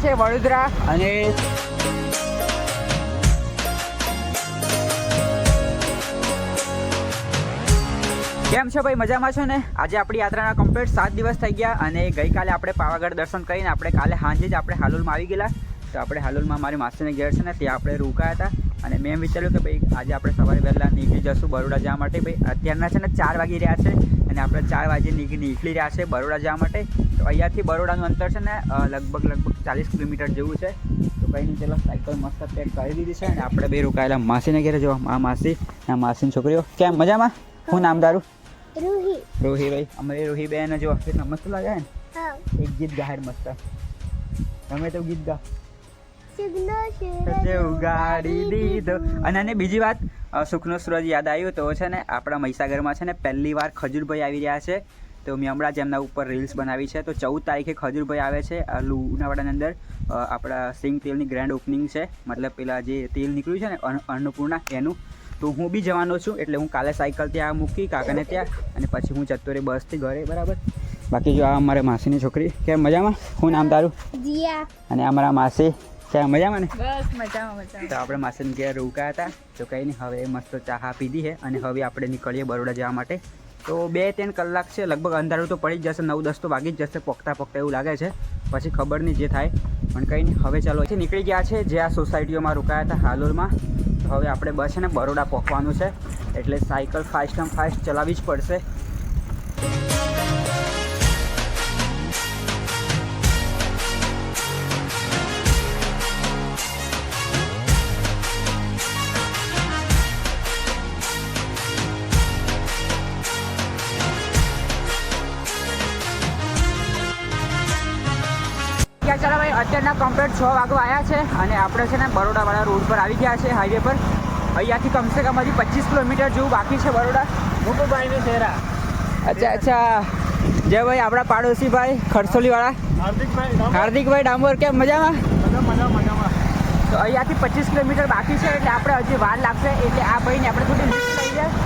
છે વડોદરા અને કેમ છો ભાઈ, મજામાં છો ને? આજે આપણી યાત્રાના કમ્પ્લીટ 7 દિવસ થઈ ગયા અને ગઈકાલે આપણે પાવાગઢ દર્શન કરીને આપણે કાલે સાંજે જ આપણે હાલોલમાં આવી ગયેલા. તો આપણે હાલોલમાં મારી માસીને ઘેર છે ને ત્યાં આપણે રોકાયા હતા અને મેં વિચાર્યું કે ભાઈ આજે આપણે સવારે વહેલા નીકળી જશું બરોડા જવા માટે. ભાઈ અત્યારના છે ને 4 વાગી રહ્યા છે અને આપણે 4 વાગે નીકળી રહ્યા છે બરોડા જવા માટે. તો અહીંયાથી બરોડાનું અંતર છે ને લગભગ 40 કિલોમીટર જેવું છે. તો કંઈ નહીં, ચલો સાયકલ મસ્ત પેક કરી દીધી છે અને આપણે બે રોકાયેલા માસીને ઘેરે. જો આ માસી, આ માસીની છોકરીઓ. કેમ મજામાં? શું નામ તારું? રૂહી. રોહી ભાઈ, અમારી રોહી બેન જો કેટલા મસ્ત લાગે ને. હા. એક ગીત ગાય મસ્ત, તમે તો ગીત ગા ઉગાડી દીધો. અને બીજી વાત, સુખનો સૂરજ યાદ આવ્યું તો છે ને આપણા મહીસાગરમાં છે ને પહેલી વાર ખજૂરભાઈ આવી રહ્યા છે. તો મેં હમણાં જ એમના ઉપર રીલ્સ બનાવી છે. તો 14 તારીખે ખજૂરભાઈ આવે છે લુણાવાડાની અંદર. આપણા સિંગ તેલની ગ્રેન્ડ ઓપનિંગ છે, મતલબ પેલા જે તેલ નીકળ્યું છે ને અન્નપૂર્ણા એનું. તો હું બી જવાનો છું, એટલે હું કાલે સાયકલ ત્યાં મૂકી કાકાને ત્યાં અને પછી હું જતો રહે બસથી ઘરે, બરાબર. બાકી જો આ અમારે માસીની છોકરી. કેમ મજામાં? શું નામ તારું? જીયા. અને અમારા માસી કેમ મજામાં ને? બસ મજામાં. તો આપણે માસીને ઘેર રોકાયા હતા. તો કંઈ નહીં, હવે મસ્ત ચા પીધી છે અને હવે આપણે નીકળીએ બરોડા જવા માટે. તો 2-3 કલાક છે, લગભગ અંધારું તો પડી જ જશે, 9-10 તો વાગી જ જશે પોકતા એવું લાગે છે. પછી ખબર નહીં જે થાય, પણ કંઈ નહીં. હવે ચાલો નીકળી ગયા છે જે આ સોસાયટીઓમાં રોકાયા હતા હાલોલમાં. તો હવે આપણે બસ છે ને બરોડા પહોંચવાનું છે, એટલે સાયકલ ફાસ્ટ ચલાવવી જ પડશે. ચાલો ભાઈ, અત્યારના કમ્પ્લીટ 6 વાગવા આવ્યા છે અને આપણે છે ને બરોડાવાળા રોડ પર આવી ગયા છે, હાઈવે પર. અહીંયાથી કમસે કમ હજી 25 કિલોમીટર જેવું બાકી છે બરોડા. મુકુભાઈનો ચહેરા. અચ્છા, જય ભાઈ, આપણા પાડોશી ભાઈ ખરસોલીવાળા હાર્દિકભાઈ ડામોર. કેમ મજામાં? તો અહીંયાથી 25 કિલોમીટર બાકી છે, એટલે આપણે હજી વાર લાગશે. એટલે આ ભાઈને આપણે થોડી લિફ્ટ લઈ જાય.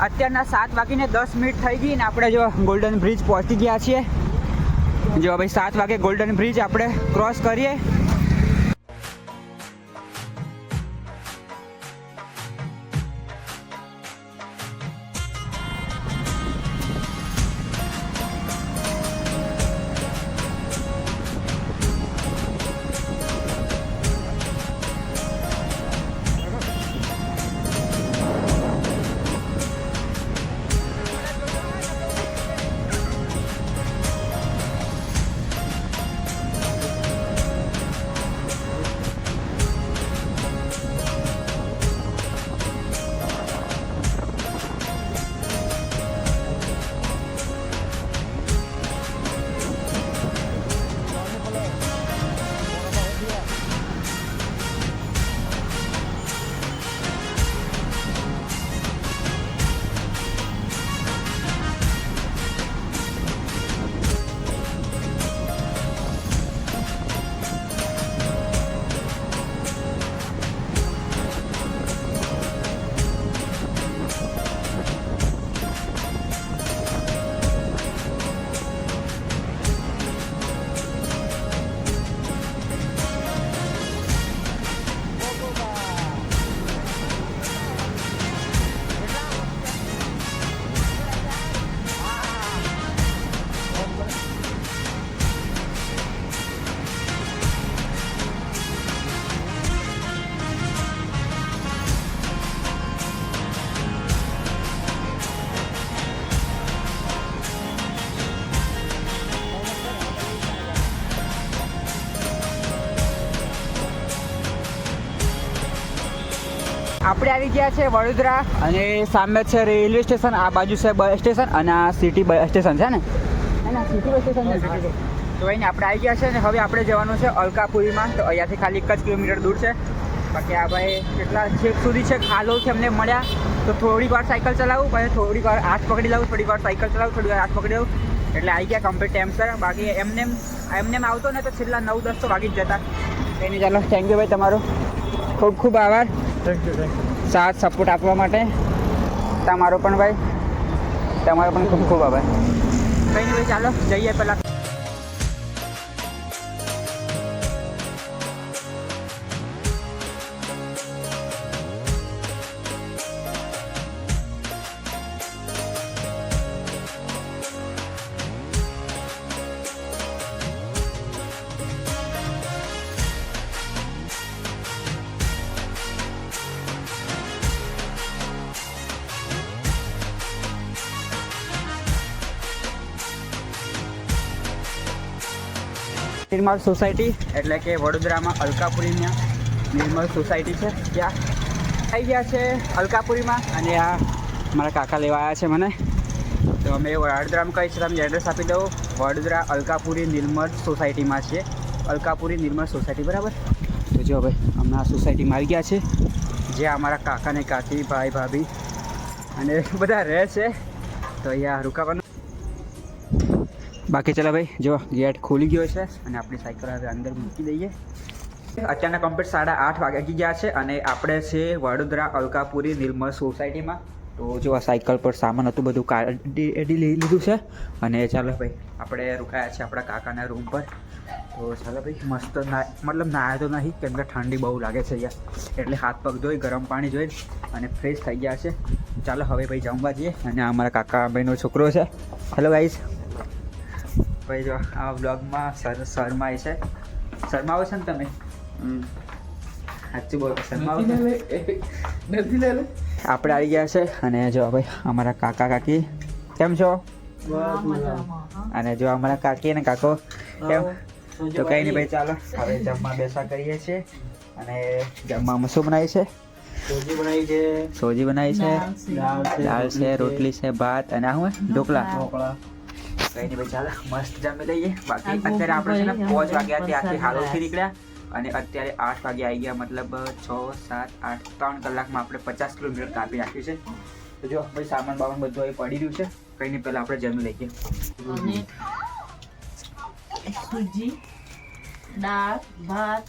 અત્યારના 7:10 થઈ ગઈ ને આપણે જો ગોલ્ડન બ્રિજ પહોંચી ગયા છીએ. જો ભાઈ 7 વાગે ગોલ્ડન બ્રિજ આપણે ક્રોસ કરીએ. આપણે આવી ગયા છે વડોદરા અને સામે છે રેલવે સ્ટેશન, આ બાજુ છે બસ સ્ટેશન અને આ સિટી બસ સ્ટેશન છે ને સિટી બસ સ્ટેશન તો અહીં આપણે આવી ગયા છે ને હવે આપણે જવાનું છે અલકાપુરીમાં. તો અહીંયાથી ખાલી 1 જ કિલોમીટર દૂર છે. બાકી આ ભાઈ કેટલા છેક સુધી છે હાલોલથી અમને મળ્યા. તો થોડીક વાર સાયકલ ચલાવું, પછી થોડીક વાર હાથ પકડી લઉં, થોડીક વાર સાયકલ ચલાવું, થોડીક વાર હાથ પકડી લઉં, એટલે આવી ગયા કમ્પ્લીટ ટાઈમસર. બાકી એમને આવતો ને તો છેલ્લા 9-10 તો વાગી જ જતા. એની ચાલો થેન્ક યુ ભાઈ, તમારો ખૂબ ખૂબ આભાર સાથ સપોર્ટ આપવા માટે. તમારો પણ ભાઈ, તમારો પણ ખૂબ ખૂબ આભાર. કંઈ નહીં ભાઈ, ચાલો જઈએ પહેલાં. નિર્મલ સોસાયટી એટલે કે વડોદરામાં અલકાપુરીમાં નિર્મલ સોસાયટી છે, ત્યાં આવી ગયા છે અલકાપુરીમાં. અને આ મારા કાકા લેવા આવ્યા છે મને. તો અમે વડોદરામાં કહી છે, તમને એડ્રેસ આપી દઉં. વડોદરા અલકાપુરી નિર્મલ સોસાયટીમાં છીએ. અલકાપુરી નિર્મલ સોસાયટી, બરાબર. તો જો ભાઈ અમે આ સોસાયટીમાં આવી ગયા છે, જે અમારા કાકાને કાકી ભાઈ ભાભી અને બધા રહે છે. તો અહીંયા રોકાવાનું. બાકી ચાલો ભાઈ, જો ગેટ ખોલી ગયો છે અને આપણી સાયકલ હવે અંદર મૂકી દઈએ. અત્યારના કમ્પ્લીટ 8:30 વાગી ગયા છે અને આપણે છે વડોદરા અલકાપુરી નિર્મલ સોસાયટીમાં. તો જો આ સાયકલ પર સામાન હતું બધું કાઢી લઈ લીધું છે અને ચાલો ભાઈ આપણે રોકાયા છે આપણા કાકાના રૂમ પર. તો ચાલો ભાઈ મસ્ત મતલબ નાહ્યા તો નહીં, કેમ કે ઠંડી બહુ લાગે છે અહીંયા, એટલે હાથ પગ ધોઈ ગરમ પાણી જોઈ અને ફ્રેશ થઈ ગયા છે. ચાલો હવે ભાઈ જમવા જઈએ. અને આ અમારા કાકા ભાઈનો છોકરો છે. Hello guys. ભાઈ જો આ બ્લોગમાં શર્માય છે. શર્માવો છે ને તમે? સાચું બોલો, શર્માવો આપણે આવી ગયા છે. અને જો ભાઈ અમારા કાકા કાકી કેમ છો? અને જો અમારા કાકી અને કાકો કેમ? તો કંઈ નહીં ભાઈ, ચાલો હવે જમવા બેસવા કરીએ છીએ. અને જમવામાં શું બનાવી છે? સોજી બનાવી છે, દાળ છે, રોટલી છે, ભાત અને આ શું ઢોકળા. કંઈ નહીં ભાઈ, ચાલો મસ્ત જમી લઈએ. બાકી અત્યારે આપણે છે ને 5 વાગ્યા ત્યાંથી હાલોલથી નીકળ્યા અને અત્યારે 8 વાગે આવી ગયા, મતલબ 6, 7, 8 3 કલાકમાં આપણે 50 કિલોમીટર કાપી નાખ્યું છે. તો જો ભાઈ સામાન બામાન બધું અહીં પડી રહ્યું છે. કંઈ નહીં, પહેલાં આપણે જમી લઈએ. સૂજી, દાળ, ભાત.